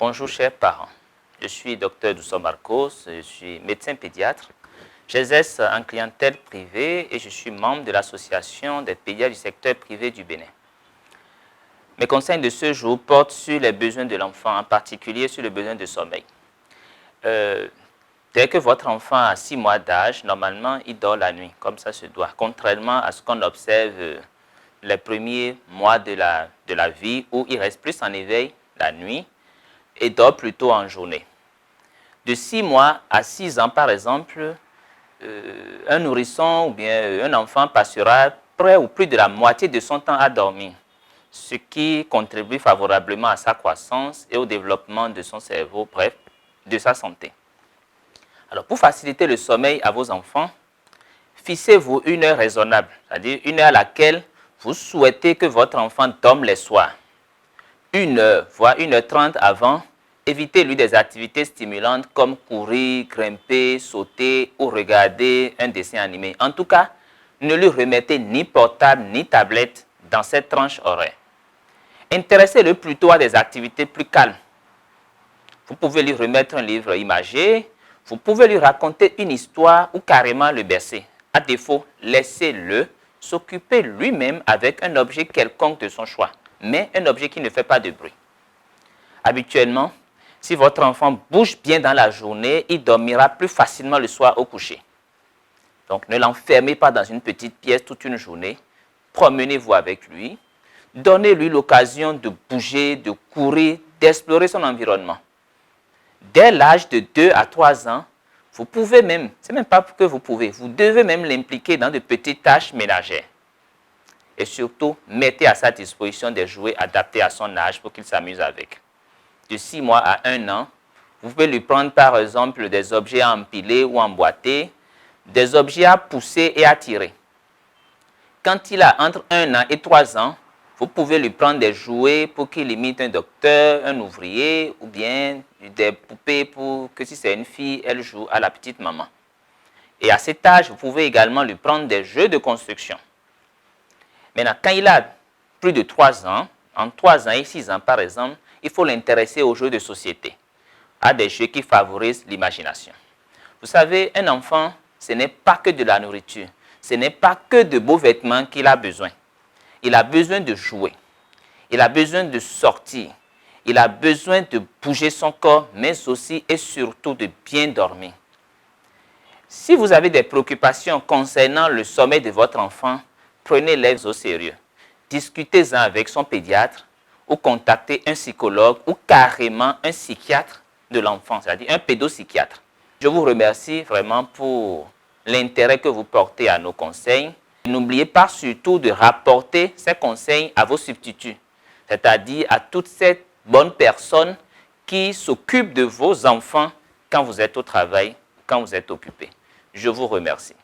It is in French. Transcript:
Bonjour chers parents, je suis Dr Dousso Marcos, je suis médecin pédiatre. J'exerce en clientèle privée et je suis membre de l'association des pédiatres du secteur privé du Bénin. Mes conseils de ce jour portent sur les besoins de l'enfant, en particulier sur le besoin de sommeil. Dès que votre enfant a 6 mois d'âge, normalement il dort la nuit, comme ça se doit, contrairement à ce qu'on observe les premiers mois de la vie où il reste plus en éveil la nuit et dort plutôt en journée. De 6 mois à 6 ans, par exemple, un nourrisson ou bien un enfant passera près ou plus de la moitié de son temps à dormir, ce qui contribue favorablement à sa croissance et au développement de son cerveau, bref, de sa santé. Alors, pour faciliter le sommeil à vos enfants, fixez-vous une heure raisonnable, c'est-à-dire une heure à laquelle vous souhaitez que votre enfant dorme les soirs. 1 heure, voire 1h30 avant, évitez-lui des activités stimulantes comme courir, grimper, sauter ou regarder un dessin animé. En tout cas, ne lui remettez ni portable ni tablette dans cette tranche horaire. Intéressez-le plutôt à des activités plus calmes. Vous pouvez lui remettre un livre imagé, vous pouvez lui raconter une histoire ou carrément le bercer. À défaut, laissez-le s'occuper lui-même avec un objet quelconque de son choix, mais un objet qui ne fait pas de bruit. Habituellement, si votre enfant bouge bien dans la journée, il dormira plus facilement le soir au coucher. Donc, ne l'enfermez pas dans une petite pièce toute une journée. Promenez-vous avec lui. Donnez-lui l'occasion de bouger, de courir, d'explorer son environnement. Dès l'âge de 2 à 3 ans, vous pouvez même, c'est même pas que vous pouvez, vous devez même l'impliquer dans de petites tâches ménagères. Et surtout, mettez à sa disposition des jouets adaptés à son âge pour qu'il s'amuse avec. De 6 mois à 1 an, vous pouvez lui prendre par exemple des objets à empiler ou emboîter, des objets à pousser et à tirer. Quand il a entre 1 an et 3 ans, vous pouvez lui prendre des jouets pour qu'il imite un docteur, un ouvrier, ou bien des poupées pour que si c'est une fille, elle joue à la petite maman. Et à cet âge, vous pouvez également lui prendre des jeux de construction. Maintenant, quand il a plus de 3 ans, entre 3 ans et 6 ans par exemple, il faut l'intéresser aux jeux de société, à des jeux qui favorisent l'imagination. Vous savez, un enfant, ce n'est pas que de la nourriture, ce n'est pas que de beaux vêtements qu'il a besoin. Il a besoin de jouer, il a besoin de sortir, il a besoin de bouger son corps, mais aussi et surtout de bien dormir. Si vous avez des préoccupations concernant le sommeil de votre enfant, prenez-les au sérieux. Discutez-en avec son pédiatre ou contactez un psychologue ou carrément un psychiatre de l'enfant, c'est-à-dire un pédopsychiatre. Je vous remercie vraiment pour l'intérêt que vous portez à nos conseils. N'oubliez pas surtout de rapporter ces conseils à vos substituts, c'est-à-dire à toutes ces bonnes personnes qui s'occupent de vos enfants quand vous êtes au travail, quand vous êtes occupé. Je vous remercie.